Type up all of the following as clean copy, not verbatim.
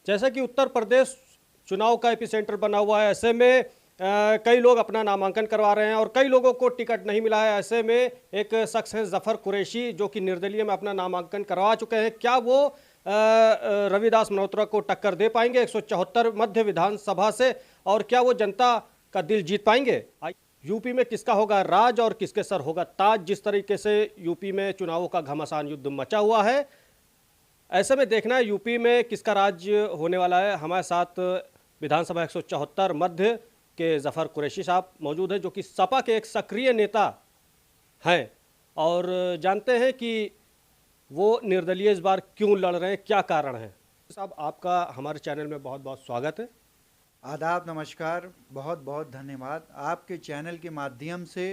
जैसा कि उत्तर प्रदेश चुनाव का एपिसेंटर बना हुआ है, ऐसे में कई लोग अपना नामांकन करवा रहे हैं और कई लोगों को टिकट नहीं मिला है। ऐसे में एक शख्स है जफर कुरैशी, जो कि निर्दलीय में अपना नामांकन करवा चुके हैं। क्या वो रविदास मल्होत्रा को टक्कर दे पाएंगे 174 मध्य विधानसभा से, और क्या वो जनता का दिल जीत पाएंगे? यूपी में किसका होगा राज और किसके सर होगा ताज? जिस तरीके से यूपी में चुनावों का घमासान युद्ध मचा हुआ है, ऐसे में देखना है यूपी में किसका राज होने वाला है। हमारे साथ विधानसभा 174 मध्य के जफर कुरैशी साहब मौजूद हैं, जो कि सपा के एक सक्रिय नेता हैं, और जानते हैं कि वो निर्दलीय इस बार क्यों लड़ रहे हैं, क्या कारण है। साहब, आपका हमारे चैनल में बहुत बहुत स्वागत है। आदाब, नमस्कार, बहुत बहुत धन्यवाद। आपके चैनल के माध्यम से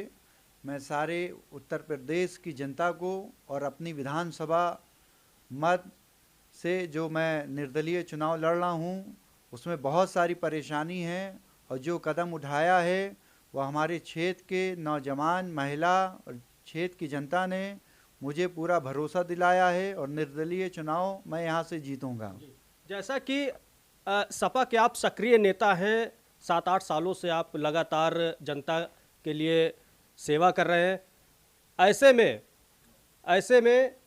मैं सारे उत्तर प्रदेश की जनता को और अपनी विधानसभा मत से जो मैं निर्दलीय चुनाव लड़ रहा हूँ उसमें बहुत सारी परेशानी है, और जो कदम उठाया है वह हमारे क्षेत्र के नौजवान, महिला और क्षेत्र की जनता ने मुझे पूरा भरोसा दिलाया है, और निर्दलीय चुनाव मैं यहाँ से जीतूँगा। जैसा कि सपा के आप सक्रिय नेता हैं, 7-8 सालों से आप लगातार जनता के लिए सेवा कर रहे हैं। ऐसे में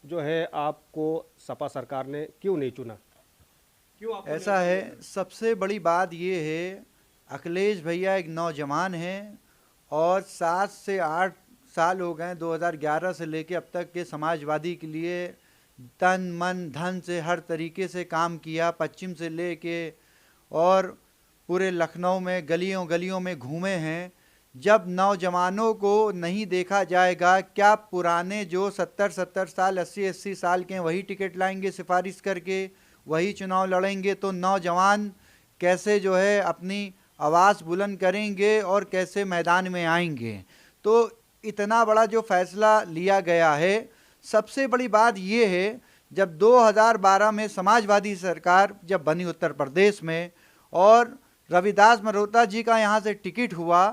जो है आपको सपा सरकार ने क्यों नहीं चुना? क्यों आपको ऐसा है, सबसे बड़ी बात ये है, अखिलेश भैया एक नौजवान हैं और 7 से 8 साल हो गए 2011 से लेके अब तक के समाजवादी के लिए तन मन धन से हर तरीके से काम किया। पश्चिम से लेके और पूरे लखनऊ में गलियों गलियों में घूमे हैं। जब नौजवानों को नहीं देखा जाएगा, क्या पुराने जो 70-70 साल 80-80 साल के वही टिकट लाएंगे सिफारिश करके, वही चुनाव लड़ेंगे, तो नौजवान कैसे जो है अपनी आवाज़ बुलंद करेंगे और कैसे मैदान में आएंगे? तो इतना बड़ा जो फैसला लिया गया है, सबसे बड़ी बात ये है, जब 2012 में समाजवादी सरकार जब बनी उत्तर प्रदेश में और रविदास मल्होत्रा जी का यहाँ से टिकट हुआ,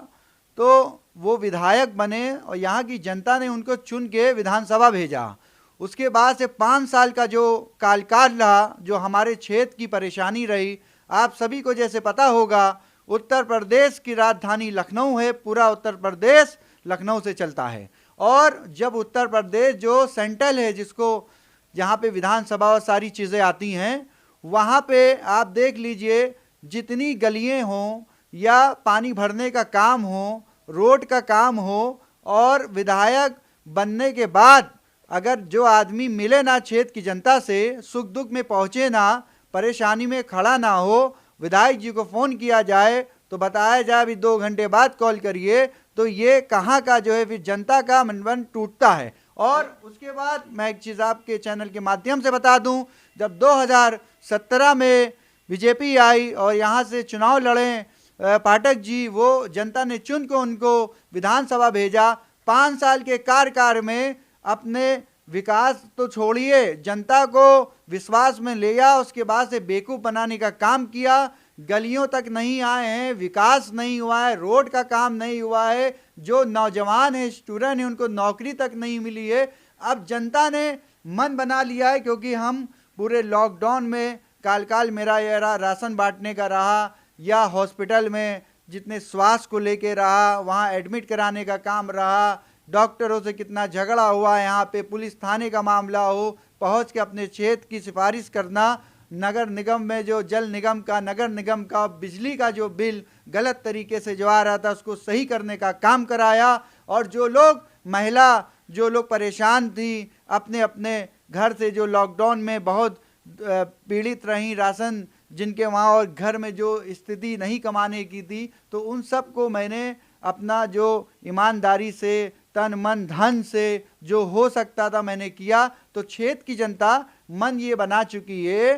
तो वो विधायक बने और यहाँ की जनता ने उनको चुन के विधानसभा भेजा। उसके बाद से 5 साल का जो कालकाल रहा, जो हमारे क्षेत्र की परेशानी रही, आप सभी को जैसे पता होगा, उत्तर प्रदेश की राजधानी लखनऊ है, पूरा उत्तर प्रदेश लखनऊ से चलता है। और जब उत्तर प्रदेश जो सेंट्रल है, जिसको जहाँ पे विधानसभा और सारी चीज़ें आती हैं, वहाँ पे आप देख लीजिए, जितनी गलियाँ हों या पानी भरने का काम हो, रोड का काम हो, और विधायक बनने के बाद अगर जो आदमी मिले ना क्षेत्र की जनता से, सुख दुख में पहुँचे ना, परेशानी में खड़ा ना हो, विधायक जी को फ़ोन किया जाए तो बताया जाए अभी 2 घंटे बाद कॉल करिए, तो ये कहाँ का जो है फिर जनता का मन टूटता है। और उसके बाद मैं एक चीज़ आपके चैनल के माध्यम से बता दूं, जब 2017 में बीजेपी आई और यहाँ से चुनाव लड़े पाठक जी, वो जनता ने चुन को उनको विधानसभा भेजा। 5 साल के कार्यकाल में अपने विकास तो छोड़िए, जनता को विश्वास में लिया, उसके बाद से बेवकूफ़ बनाने का काम किया। गलियों तक नहीं आए हैं, विकास नहीं हुआ है, रोड का काम नहीं हुआ है, जो नौजवान है, स्टूडेंट है, उनको नौकरी तक नहीं मिली है। अब जनता ने मन बना लिया है, क्योंकि हम पूरे लॉकडाउन में काल मेरा ये रहा, राशन बांटने का रहा, या हॉस्पिटल में जितने स्वास्थ्य को लेके रहा, वहाँ एडमिट कराने का काम रहा, डॉक्टरों से कितना झगड़ा हुआ, यहाँ पे पुलिस थाने का मामला हो, पहुँच के अपने क्षेत्र की सिफारिश करना, नगर निगम में जो जल निगम का, नगर निगम का बिजली का जो बिल गलत तरीके से जो आ रहा था, उसको सही करने का काम कराया। और जो लोग महिला जो लोग परेशान थी अपने अपने घर से, जो लॉकडाउन में बहुत पीड़ित रहीं, राशन जिनके वहाँ और घर में जो स्थिति नहीं कमाने की थी, तो उन सब को मैंने अपना जो ईमानदारी से, तन मन धन से जो हो सकता था मैंने किया। तो क्षेत्र की जनता मन ये बना चुकी है,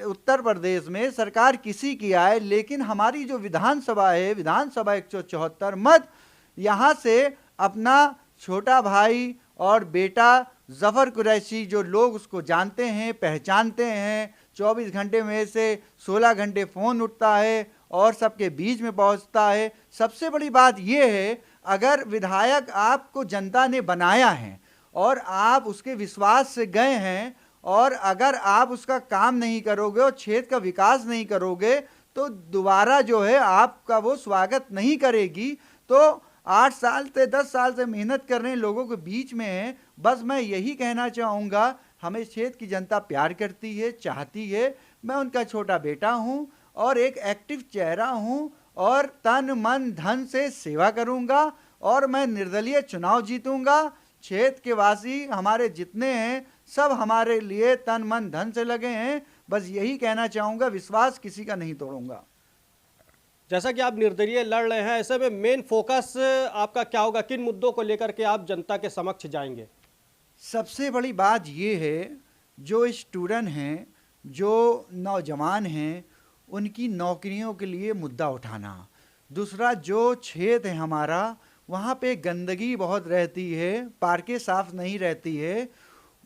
उत्तर प्रदेश में सरकार किसी की आए, लेकिन हमारी जो विधानसभा है, विधानसभा 174 मत, यहाँ से अपना छोटा भाई और बेटा जफर कुरैशी, जो लोग उसको जानते हैं, पहचानते हैं, 24 घंटे में से 16 घंटे फ़ोन उठता है और सबके बीच में पहुंचता है। सबसे बड़ी बात यह है, अगर विधायक आपको जनता ने बनाया है और आप उसके विश्वास से गए हैं और अगर आप उसका काम नहीं करोगे और क्षेत्र का विकास नहीं करोगे तो दोबारा जो है आपका वो स्वागत नहीं करेगी। तो 8 साल से 10 साल से मेहनत कर रहे लोगों के बीच में है। बस मैं यही कहना चाहूँगा, हमें क्षेत्र की जनता प्यार करती है, चाहती है। मैं उनका छोटा बेटा हूँ और एक एक्टिव चेहरा हूँ और तन मन धन से सेवा करूँगा और मैं निर्दलीय चुनाव जीतूँगा। क्षेत्र के वासी हमारे जितने हैं सब हमारे लिए तन मन धन से लगे हैं। बस यही कहना चाहूँगा, विश्वास किसी का नहीं तोड़ूंगा। जैसा कि आप निर्दलीय लड़ रहे हैं, ऐसे में मेन फोकस आपका क्या होगा? किन मुद्दों को लेकर के आप जनता के समक्ष जाएंगे? सबसे बड़ी बात ये है, जो स्टूडेंट हैं, जो नौजवान हैं, उनकी नौकरियों के लिए मुद्दा उठाना। दूसरा, जो क्षेत्र है हमारा, वहाँ पे गंदगी बहुत रहती है, पार्कें साफ नहीं रहती है।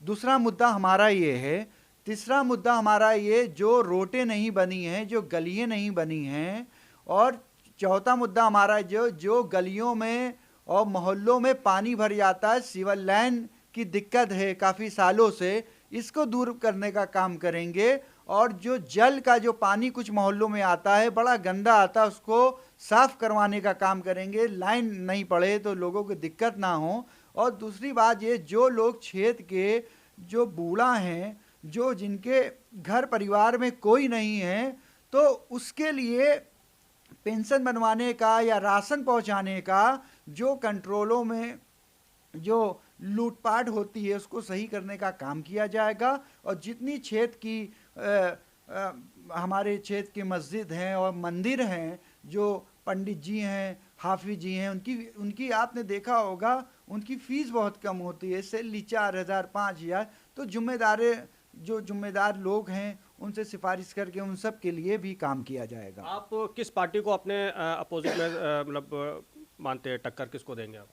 दूसरा मुद्दा हमारा ये है। तीसरा मुद्दा हमारा ये, जो रोडें नहीं बनी हैं, जो गलियाँ नहीं बनी हैं। और चौथा मुद्दा हमारा जो गलियों में और मोहल्लों में पानी भर जाता है, सीवर लाइन की दिक्कत है काफ़ी सालों से, इसको दूर करने का काम करेंगे। और जो जल का जो पानी कुछ मोहल्लों में आता है, बड़ा गंदा आता है, उसको साफ करवाने का काम करेंगे, लाइन नहीं पड़े तो लोगों को दिक्कत ना हो। और दूसरी बात ये, जो लोग क्षेत्र के जो बूढ़ा हैं, जो जिनके घर परिवार में कोई नहीं है, तो उसके लिए पेंशन बनवाने का या राशन पहुंचाने का जो कंट्रोलों में जो लूटपाट होती है उसको सही करने का काम किया जाएगा। और जितनी क्षेत्र की हमारे क्षेत्र की मस्जिद हैं और मंदिर हैं, जो पंडित जी हैं, हाफिज जी हैं, उनकी आपने देखा होगा उनकी फ़ीस बहुत कम होती है, सैलरी 4000 5000। तो जुम्मेदार लोग हैं उनसे सिफारिश करके उन सब के लिए भी काम किया जाएगा। आप किस पार्टी को अपने अपोजिट में मतलब मानते हैं, टक्कर किसको देंगे आप?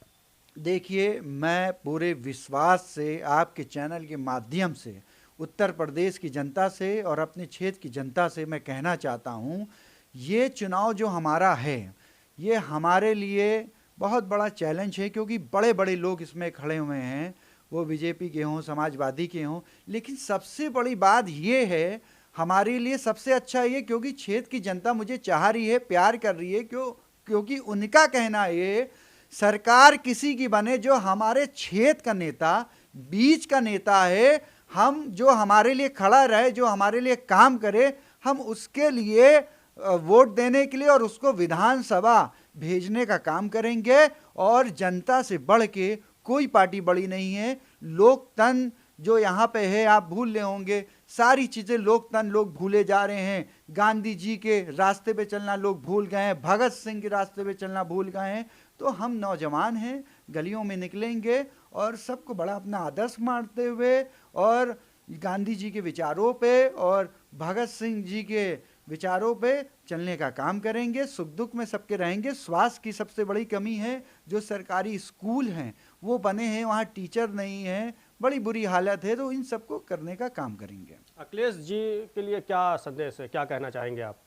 देखिए, मैं पूरे विश्वास से आपके चैनल के माध्यम से उत्तर प्रदेश की जनता से और अपने क्षेत्र की जनता से मैं कहना चाहता हूँ, ये चुनाव जो हमारा है ये हमारे लिए बहुत बड़ा चैलेंज है, क्योंकि बड़े बड़े लोग इसमें खड़े हुए हैं, वो बीजेपी के हों, समाजवादी के हों। लेकिन सबसे बड़ी बात ये है हमारे लिए, सबसे अच्छा ये, क्योंकि क्षेत्र की जनता मुझे चाह रही है, प्यार कर रही है, क्योंकि उनका कहना ये, सरकार किसी की बने जो हमारे क्षेत्र का नेता, बीच का नेता है, हम जो हमारे लिए खड़ा रहे, जो हमारे लिए काम करे, हम उसके लिए वोट देने के लिए और उसको विधानसभा भेजने का काम करेंगे। और जनता से बढ़ के कोई पार्टी बड़ी नहीं है। लोकतंत्र जो यहाँ पे है, आप भूल रहे होंगे सारी चीज़ें, लोकतंत्र लोग भूले जा रहे हैं। गांधी जी के रास्ते पे चलना लोग भूल गए हैं, भगत सिंह के रास्ते पे चलना भूल गए हैं। तो हम नौजवान हैं, गलियों में निकलेंगे और सबको बड़ा अपना आदर्श मानते हुए और गांधी जी के विचारों पे और भगत सिंह जी के विचारों पे चलने का काम करेंगे। सुख दुख में सबके रहेंगे। स्वास्थ्य की सबसे बड़ी कमी है, जो सरकारी स्कूल हैं वो बने हैं, वहाँ टीचर नहीं हैं, बड़ी बुरी हालत है। तो इन सबको करने का काम करेंगे। अखिलेश जी के लिए क्या संदेश है, क्या कहना चाहेंगे आप?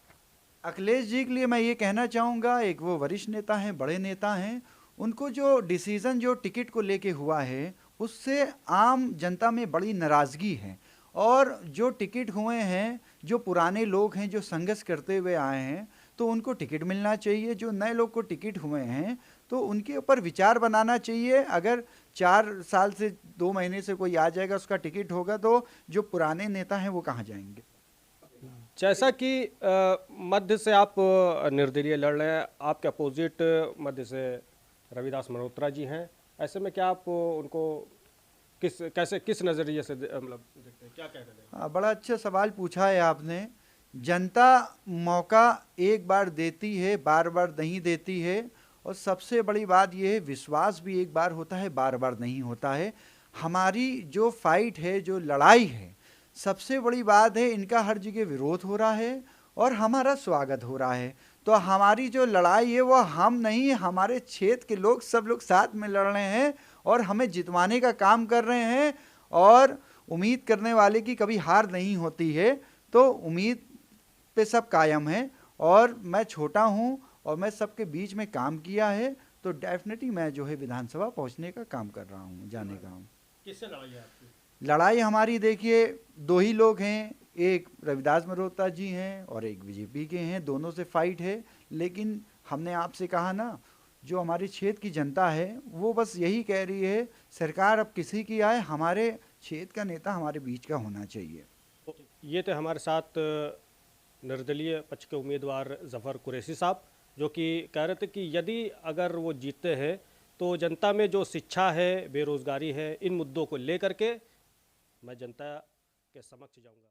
अखिलेश जी के लिए मैं ये कहना चाहूँगा, एक वो वरिष्ठ नेता हैं, बड़े नेता हैं, उनको जो डिसीज़न जो टिकट को लेके हुआ है उससे आम जनता में बड़ी नाराज़गी है। और जो टिकट हुए हैं, जो पुराने लोग हैं जो संघर्ष करते हुए आए हैं, तो उनको टिकट मिलना चाहिए। जो नए लोग को टिकट हुए हैं तो उनके ऊपर विचार बनाना चाहिए। अगर 4 साल से 2 महीने से कोई आ जाएगा, उसका टिकट होगा, तो जो पुराने नेता हैं वो कहाँ जाएंगे। जैसा कि मध्य से आप निर्दलीय लड़ रहे हैं, आपके अपोजिट मध्य से रविदास मल्होत्रा जी हैं, ऐसे में क्या आप उनको किस नज़रिए से मतलब देखते हैं, क्या कहना है? हाँ, बड़ा अच्छा सवाल पूछा है आपने। जनता मौका एक बार देती है, बार बार नहीं देती है। और सबसे बड़ी बात यह है, विश्वास भी एक बार होता है, बार बार नहीं होता है। हमारी जो फाइट है, जो लड़ाई है, सबसे बड़ी बात है, इनका हर जगह विरोध हो रहा है और हमारा स्वागत हो रहा है। तो हमारी जो लड़ाई है वो हम नहीं, हमारे क्षेत्र के लोग, सब लोग साथ में लड़ रहे हैं और हमें जितवाने का काम कर रहे हैं। और उम्मीद करने वाले की कभी हार नहीं होती है, तो उम्मीद पे सब कायम है। और मैं छोटा हूँ और मैं सबके बीच में काम किया है, तो डेफिनेटली मैं जो है विधानसभा पहुँचने का काम कर रहा हूँ, जाने का हूँ। किससे लड़ाई है आपकी? लड़ाई हमारी देखिए दो ही लोग हैं, एक रविदास मल्होत्रा जी हैं और एक बीजेपी के हैं, दोनों से फाइट है। लेकिन हमने आपसे कहा ना, जो हमारे क्षेत्र की जनता है वो बस यही कह रही है, सरकार अब किसी की आए, हमारे क्षेत्र का नेता हमारे बीच का होना चाहिए। तो ये थे हमारे साथ निर्दलीय पक्ष के उम्मीदवार जफ़र कुरैशी साहब, जो कि कह रहे थे कि यदि अगर वो जीतते हैं तो जनता में जो शिक्षा है, बेरोजगारी है, इन मुद्दों को लेकर के मैं जनता के समक्ष जाऊंगा।